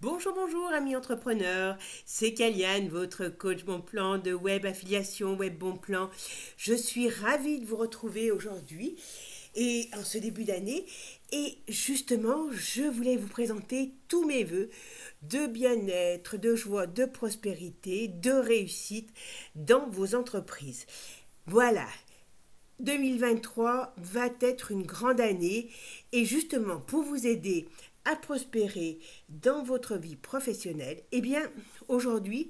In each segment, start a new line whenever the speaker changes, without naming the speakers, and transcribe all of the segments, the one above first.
Bonjour, bonjour, amis entrepreneurs. C'est Kaliane, votre coach Bon Plan de web affiliation, web Bon Plan. Je suis ravie de vous retrouver aujourd'hui et en ce début d'année. Et justement, je voulais vous présenter tous mes voeux de bien-être, de joie, de prospérité, de réussite dans vos entreprises. Voilà, 2023 va être une grande année et justement pour vous aider à prospérer dans votre vie professionnelle, eh bien aujourd'hui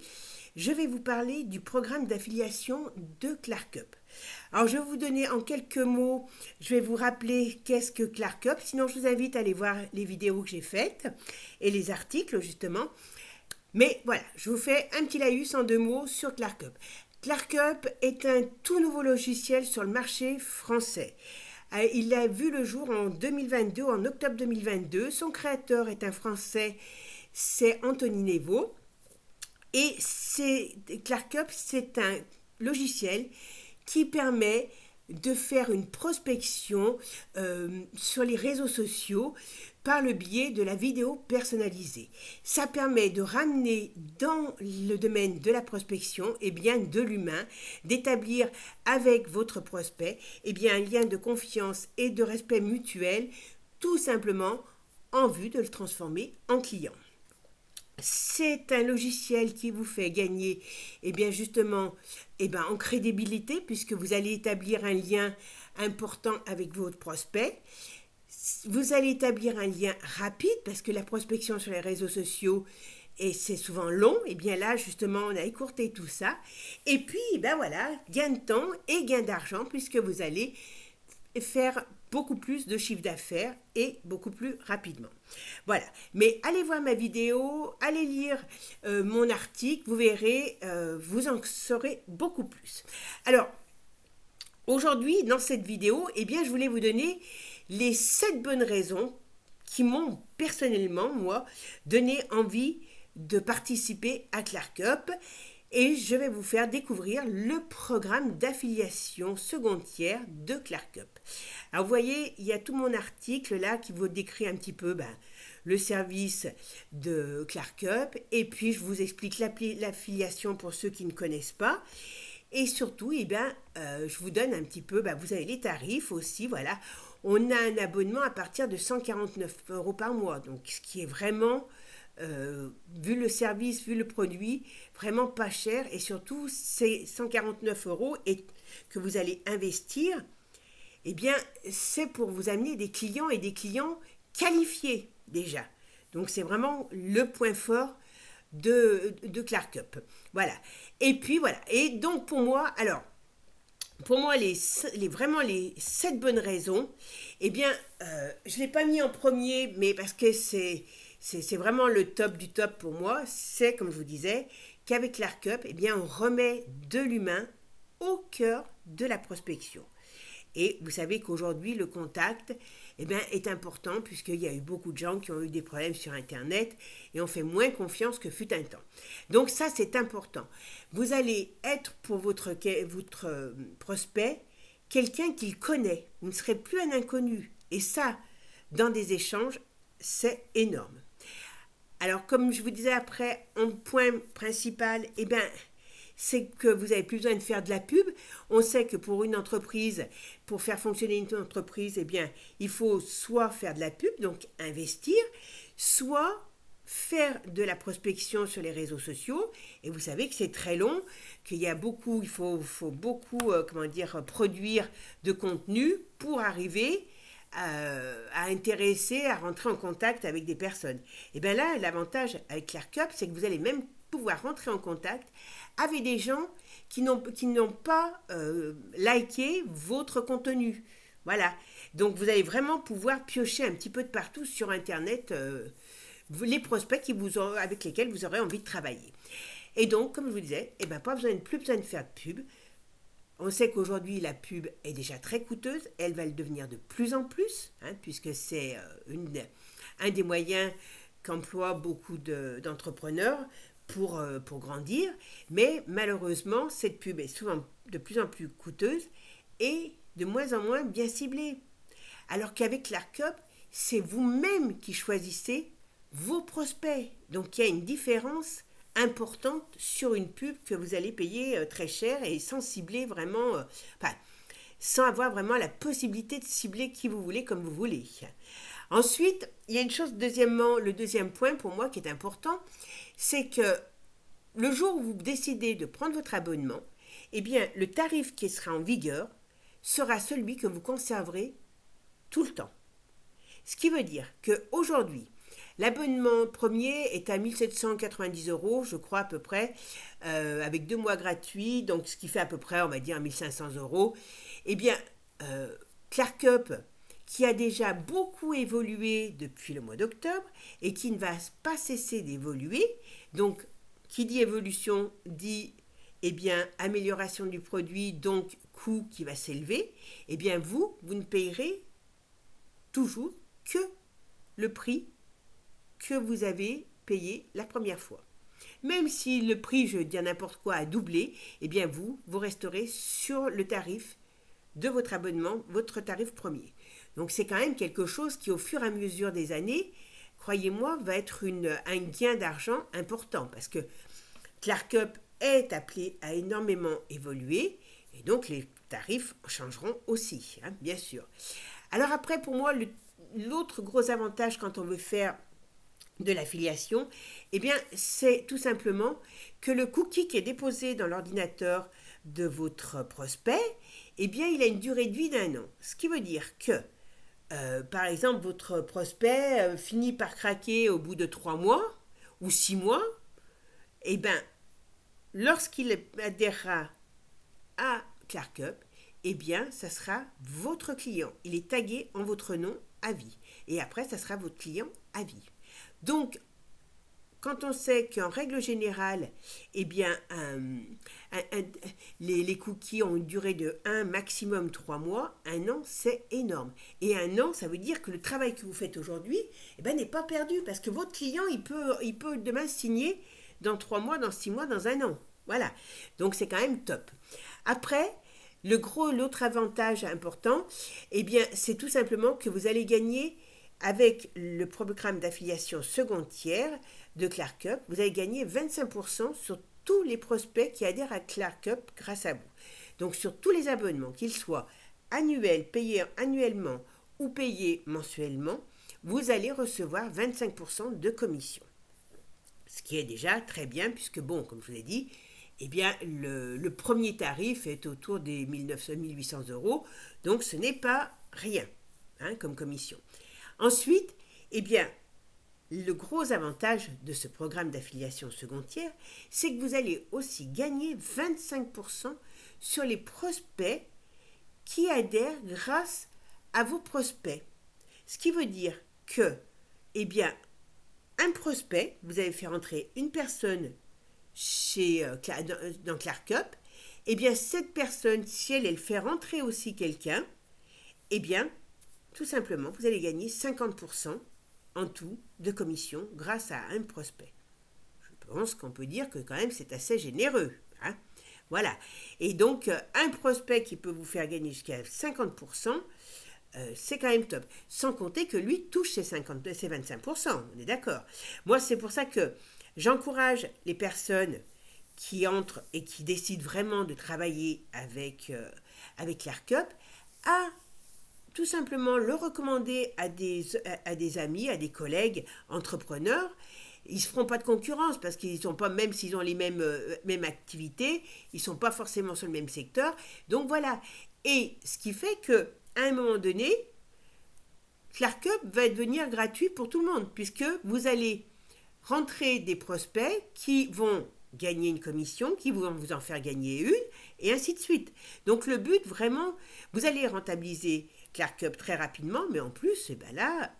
je vais vous parler du programme d'affiliation de ClarkUp. Alors je vais vous donner en quelques mots, je vais vous rappeler qu'est-ce que ClarkUp, sinon je vous invite à aller voir les vidéos que j'ai faites et les articles justement. Mais voilà, je vous fais un petit laïus en deux mots sur ClarkUp. ClarkUp est un tout nouveau logiciel sur le marché français. Il a vu le jour en 2022, en octobre 2022. Son créateur est un Français, c'est Anthony Nevo. Et ClarkUp, c'est un logiciel qui permet de faire une prospection sur les réseaux sociaux par le biais de la vidéo personnalisée. Ça permet de ramener dans le domaine de la prospection de l'humain, d'établir avec votre prospect un lien de confiance et de respect mutuel, tout simplement en vue de le transformer en client. C'est un logiciel qui vous fait gagner justement en crédibilité puisque vous allez établir un lien important avec votre prospect. Vous allez établir un lien rapide parce que la prospection sur les réseaux sociaux et c'est souvent long, et bien là justement on a écourté tout ça. Et puis voilà, gain de temps et gain d'argent puisque vous allez faire beaucoup plus de chiffre d'affaires et beaucoup plus rapidement. Voilà, mais allez voir ma vidéo, allez lire mon article, vous verrez, vous en saurez beaucoup plus. Alors, aujourd'hui, dans cette vidéo, je voulais vous donner les 7 bonnes raisons qui m'ont personnellement, moi, donné envie de participer à ClarkUp et je vais vous faire découvrir le programme d'affiliation secondaire de ClarkUp. Alors vous voyez, il y a tout mon article là qui vous décrit un petit peu le service de ClarkUp et puis je vous explique l'affiliation pour ceux qui ne connaissent pas. Et surtout, je vous donne un petit peu, vous avez les tarifs aussi, voilà. On a un abonnement à partir de 149 euros par mois, donc ce qui est vraiment, vu le service, vu le produit, vraiment pas cher. Et surtout, c'est 149 euros et que vous allez investir, c'est pour vous amener des clients et des clients qualifiés déjà. Donc c'est vraiment le point fort de ClarkUp. Voilà. Et puis voilà. Et donc pour moi, vraiment les 7 bonnes raisons, je ne l'ai pas mis en premier, mais parce que c'est vraiment le top du top pour moi, c'est comme je vous disais, qu'avec ClarkUp, on remet de l'humain au cœur de la prospection. Et vous savez qu'aujourd'hui, le contact est important puisqu'il y a eu beaucoup de gens qui ont eu des problèmes sur Internet et on fait moins confiance que fut un temps. Donc ça, c'est important. Vous allez être pour votre prospect quelqu'un qu'il connaît. Vous ne serez plus un inconnu. Et ça, dans des échanges, c'est énorme. Alors, comme je vous disais après, en point principal, c'est que vous n'avez plus besoin de faire de la pub. On sait que pour une entreprise, pour faire fonctionner une entreprise, il faut soit faire de la pub, donc investir, soit faire de la prospection sur les réseaux sociaux. Et vous savez que c'est très long, qu'il faut beaucoup, produire de contenu pour arriver à intéresser, à rentrer en contact avec des personnes. Et bien là, l'avantage avec ClarkUp, c'est que vous allez même pouvoir rentrer en contact avec des gens qui n'ont pas liké votre contenu. Voilà. Donc vous allez vraiment pouvoir piocher un petit peu de partout sur Internet les prospects avec lesquels vous aurez envie de travailler. Et donc, comme je vous disais, plus besoin de faire de pub. On sait qu'aujourd'hui, la pub est déjà très coûteuse. Elle va le devenir de plus en plus, puisque c'est un des moyens qu'emploient beaucoup d'entrepreneurs pour grandir. Mais malheureusement, cette pub est souvent de plus en plus coûteuse et de moins en moins bien ciblée. Alors qu'avec ClarkUp, c'est vous-même qui choisissez vos prospects. Donc il y a une différence importante sur une pub que vous allez payer très cher et sans cibler vraiment, enfin, sans avoir vraiment la possibilité de cibler qui vous voulez comme vous voulez. Ensuite, il y a une chose, deuxièmement, le deuxième point pour moi qui est important, c'est que le jour où vous décidez de prendre votre abonnement, eh bien, le tarif qui sera en vigueur sera celui que vous conserverez tout le temps. Ce qui veut dire qu'aujourd'hui, l'abonnement premier est à 1790 euros, je crois à peu près, avec 2 mois gratuits, donc ce qui fait à peu près, on va dire, 1500 euros. Eh bien, ClarkUp, qui a déjà beaucoup évolué depuis le mois d'octobre et qui ne va pas cesser d'évoluer, donc qui dit évolution dit eh bien amélioration du produit, donc coût qui va s'élever, eh bien vous ne payerez toujours que le prix que vous avez payé la première fois. Même si le prix, je dis n'importe quoi, a doublé, eh bien vous resterez sur le tarif de votre abonnement, votre tarif premier. Donc c'est quand même quelque chose qui, au fur et à mesure des années, croyez-moi, va être un gain d'argent important parce que ClarkUp est appelé à énormément évoluer et donc les tarifs changeront aussi, hein, bien sûr. Alors après, pour moi, l'autre gros avantage quand on veut faire de l'affiliation, eh bien, c'est tout simplement que le cookie qui est déposé dans l'ordinateur de votre prospect, eh bien, il a une durée de vie d'1 an. Ce qui veut dire que, par exemple, votre prospect finit par craquer au bout de 3 mois ou 6 mois, eh bien, lorsqu'il adhérera à ClarkUp, eh bien, ça sera votre client. Il est tagué en votre nom à vie. Et après, ça sera votre client à vie. Donc, quand on sait qu'en règle générale, eh bien, les cookies ont une durée de 1, maximum 3 mois, 1 an, c'est énorme. Et 1 an, ça veut dire que le travail que vous faites aujourd'hui eh ben, n'est pas perdu, parce que votre client, il peut demain signer dans 3 mois, dans 6 mois, dans 1 an. Voilà. Donc, c'est quand même top. Après, l'autre avantage important, eh bien, c'est tout simplement que vous allez gagner avec le programme d'affiliation second tiers de ClarkUp, vous allez gagner 25% sur tous les prospects qui adhèrent à ClarkUp grâce à vous. Donc sur tous les abonnements, qu'ils soient annuels, payés annuellement ou payés mensuellement, vous allez recevoir 25% de commission. Ce qui est déjà très bien puisque, bon, comme je vous l'ai dit, eh bien, le premier tarif est autour des 1800 euros, donc ce n'est pas rien, hein, comme commission. Ensuite, eh bien, le gros avantage de ce programme d'affiliation second tiers, c'est que vous allez aussi gagner 25% sur les prospects qui adhèrent grâce à vos prospects. Ce qui veut dire que, eh bien, un prospect, vous avez fait rentrer une personne dans ClarkUp, eh bien, cette personne, si elle fait rentrer aussi quelqu'un, eh bien, tout simplement, vous allez gagner 50% en tout de commission grâce à un prospect. Je pense qu'on peut dire que quand même c'est assez généreux. Hein, voilà. Et donc, un prospect qui peut vous faire gagner jusqu'à 50%, c'est quand même top. Sans compter que lui touche ses 25%. On est d'accord. Moi, c'est pour ça que j'encourage les personnes qui entrent et qui décident vraiment de travailler avec ClarkUp à tout simplement le recommander à des amis, à des collègues entrepreneurs. Ils ne se feront pas de concurrence parce qu'ils sont pas, même s'ils ont les mêmes activités, ils ne sont pas forcément sur le même secteur. Donc voilà. Et ce qui fait qu'à un moment donné, ClarkUp va devenir gratuit pour tout le monde puisque vous allez rentrer des prospects qui vont gagner une commission, qui vont vous en faire gagner une, et ainsi de suite. Donc le but, vraiment, vous allez rentabiliser ClarkUp très rapidement, mais en plus, eh ben là,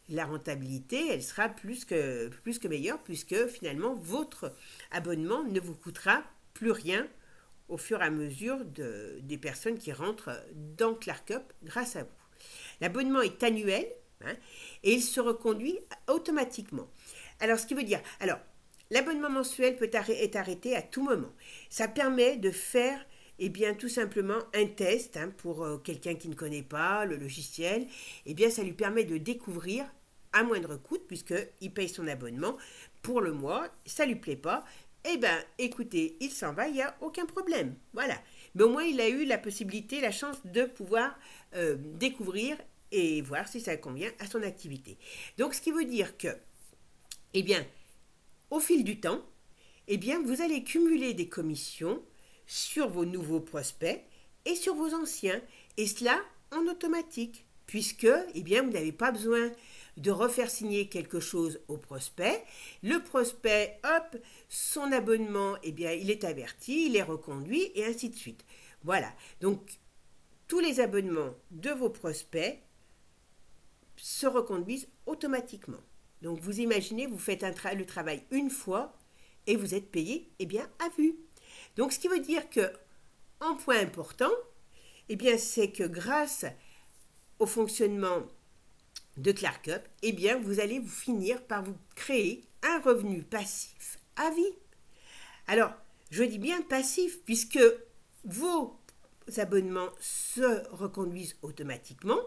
la rentabilité, elle sera plus que meilleure, puisque finalement, votre abonnement ne vous coûtera plus rien au fur et à mesure des personnes qui rentrent dans ClarkUp grâce à vous. L'abonnement est annuel, hein, et il se reconduit automatiquement. Alors, ce qui veut dire, l'abonnement mensuel est arrêté à tout moment. Ça permet de faire, eh bien, tout simplement un test, hein, pour quelqu'un qui ne connaît pas le logiciel. Eh bien, ça lui permet de découvrir à moindre coût, puisqu'il paye son abonnement pour le mois, ça ne lui plaît pas, eh bien, écoutez, il s'en va, il n'y a aucun problème. Voilà. Mais au moins, il a eu la possibilité, la chance de pouvoir découvrir et voir si ça convient à son activité. Donc, ce qui veut dire que, eh bien, au fil du temps, eh bien, vous allez cumuler des commissions sur vos nouveaux prospects et sur vos anciens. Et cela en automatique, puisque, eh bien, vous n'avez pas besoin de refaire signer quelque chose au prospect. Le prospect, hop, son abonnement, eh bien, il est averti, il est reconduit, et ainsi de suite. Voilà. Donc, tous les abonnements de vos prospects se reconduisent automatiquement. Donc, vous imaginez, vous faites le travail une fois et vous êtes payé, eh bien, à vue. Donc, ce qui veut dire que, en point important, eh bien, c'est que grâce au fonctionnement de ClarkUp, eh bien, vous allez vous finir par vous créer un revenu passif à vie. Alors, je dis bien passif, puisque vos abonnements se reconduisent automatiquement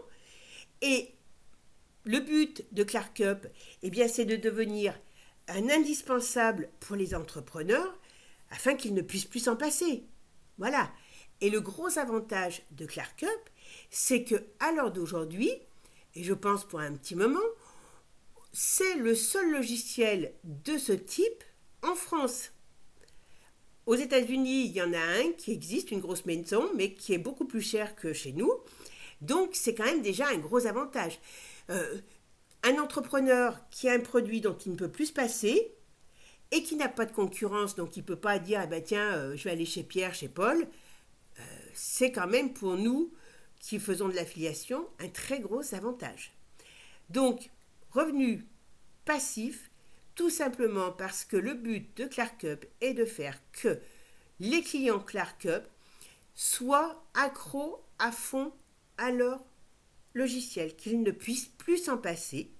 et le but de ClarkUp, eh bien, c'est de devenir un indispensable pour les entrepreneurs afin qu'ils ne puissent plus s'en passer. Voilà. Et le gros avantage de ClarkUp, c'est que à l'heure d'aujourd'hui, et je pense pour un petit moment, c'est le seul logiciel de ce type en France. Aux États-Unis, il y en a un qui existe, une grosse maison, mais qui est beaucoup plus cher que chez nous. Donc, c'est quand même déjà un gros avantage. Un entrepreneur qui a un produit dont il ne peut plus se passer et qui n'a pas de concurrence, donc il ne peut pas dire ah ben tiens, je vais aller chez Pierre, chez Paul, c'est quand même pour nous qui faisons de l'affiliation un très gros avantage. Donc, revenu passif, tout simplement parce que le but de ClarkUp est de faire que les clients ClarkUp soient accros à fond à leur logiciel, qu'ils ne puissent plus s'en passer.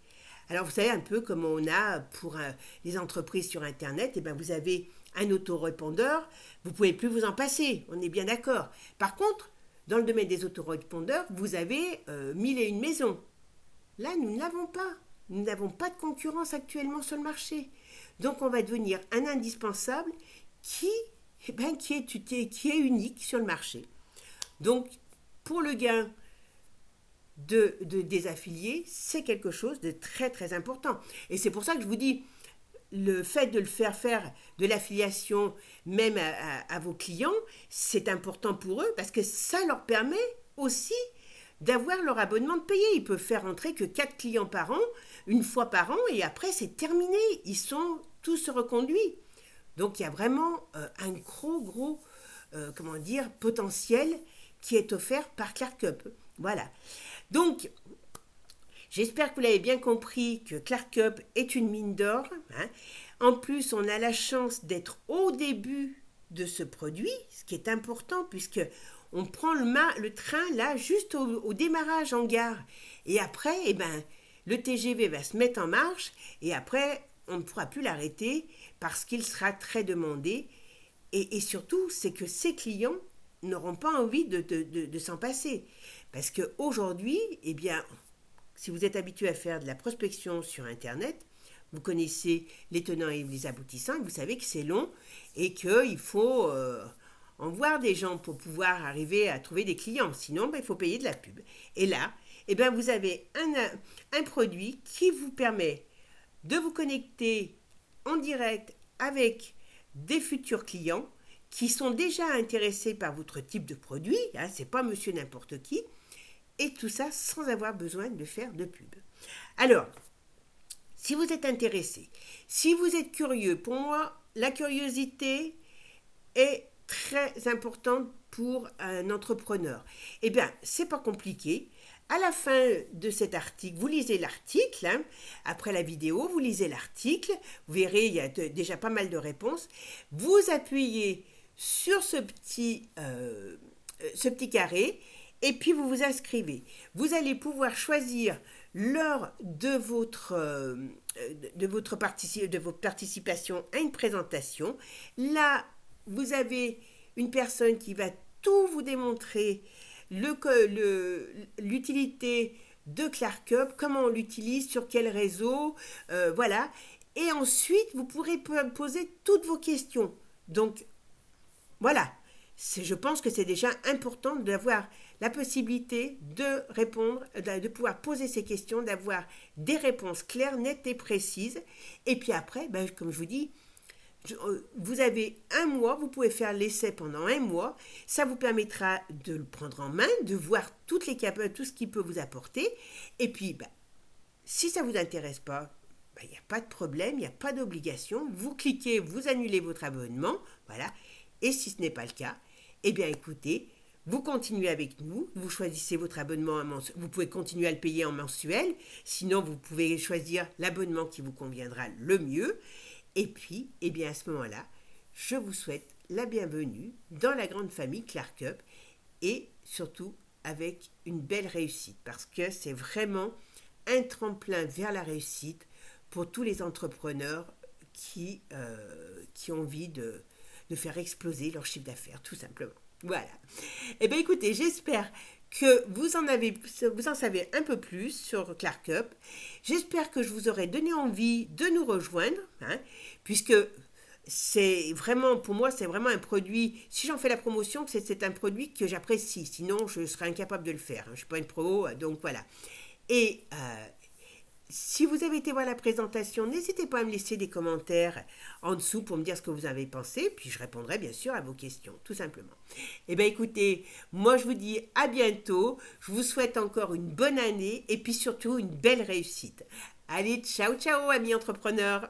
Alors vous savez un peu comme on a pour les entreprises sur Internet, et bien vous avez un autorépondeur, vous ne pouvez plus vous en passer, on est bien d'accord. Par contre, dans le domaine des autorépondeurs, vous avez 1001 maisons. Là, nous ne l'avons pas. Nous n'avons pas de concurrence actuellement sur le marché. Donc on va devenir un indispensable qui est unique sur le marché. Donc pour le gain des affiliés, c'est quelque chose de très très important. Et c'est pour ça que je vous dis, le fait de le faire de l'affiliation même à vos clients, c'est important pour eux parce que ça leur permet aussi d'avoir leur abonnement de payer. Ils peuvent faire entrer que 4 clients par an, une fois par an, et après c'est terminé. Ils sont tous reconduits. Donc il y a vraiment un gros potentiel qui est offert par ClarkUp. Voilà. Donc, j'espère que vous l'avez bien compris que ClarkUp est une mine d'or. Hein. En plus, on a la chance d'être au début de ce produit, ce qui est important puisque on prend le train là juste au démarrage en gare. Et après, eh ben, le TGV va se mettre en marche et après, on ne pourra plus l'arrêter parce qu'il sera très demandé. Et surtout, c'est que ces clients n'auront pas envie de s'en passer. Parce qu'aujourd'hui, eh bien, si vous êtes habitué à faire de la prospection sur Internet, vous connaissez les tenants et les aboutissants, et vous savez que c'est long et qu'il faut en voir des gens pour pouvoir arriver à trouver des clients. Sinon, ben, il faut payer de la pub. Et là, eh bien, vous avez un produit qui vous permet de vous connecter en direct avec des futurs clients qui sont déjà intéressés par votre type de produit, hein, c'est pas monsieur n'importe qui, et tout ça sans avoir besoin de faire de pub. Alors, si vous êtes intéressé, si vous êtes curieux, pour moi, la curiosité est très importante pour un entrepreneur. Eh bien, c'est pas compliqué. À la fin de cet article, vous lisez l'article, hein, après la vidéo, vous lisez l'article, vous verrez, il y a déjà pas mal de réponses. Vous appuyez sur ce petit carré et puis vous vous inscrivez. Vous allez pouvoir choisir l'heure de votre participation à une présentation. Là, vous avez une personne qui va tout vous démontrer, l'utilité de ClarkUp, comment on l'utilise, sur quel réseau, voilà. Et ensuite, vous pourrez poser toutes vos questions. Donc, voilà. Je pense que c'est déjà important d'avoir la possibilité de répondre, de pouvoir poser ces questions, d'avoir des réponses claires, nettes et précises. Et puis après, ben, comme je vous dis, vous avez un mois, vous pouvez faire l'essai pendant un mois. Ça vous permettra de le prendre en main, de voir tout ce qu'il peut vous apporter. Et puis, ben, si ça ne vous intéresse pas, il n'y a pas de problème, il n'y a pas d'obligation. Vous cliquez, vous annulez votre abonnement, voilà. Et si ce n'est pas le cas, eh bien écoutez, vous continuez avec nous, vous choisissez votre abonnement, vous pouvez continuer à le payer en mensuel, sinon vous pouvez choisir l'abonnement qui vous conviendra le mieux. Et puis, eh bien à ce moment-là, je vous souhaite la bienvenue dans la grande famille ClarkUp et surtout avec une belle réussite parce que c'est vraiment un tremplin vers la réussite pour tous les entrepreneurs qui ont envie de faire exploser leur chiffre d'affaires, tout simplement. Voilà. Eh bien, écoutez, j'espère que vous en savez un peu plus sur ClarkUp. J'espère que je vous aurai donné envie de nous rejoindre, puisque c'est vraiment, pour moi, c'est vraiment un produit, si j'en fais la promotion, c'est un produit que j'apprécie, sinon je serais incapable de le faire. Je ne suis pas une pro, donc voilà. Et si vous avez été voir la présentation, n'hésitez pas à me laisser des commentaires en dessous pour me dire ce que vous avez pensé, puis je répondrai bien sûr à vos questions, tout simplement. Eh bien écoutez, moi je vous dis à bientôt, je vous souhaite encore une bonne année et puis surtout une belle réussite. Allez, ciao ciao amis entrepreneurs!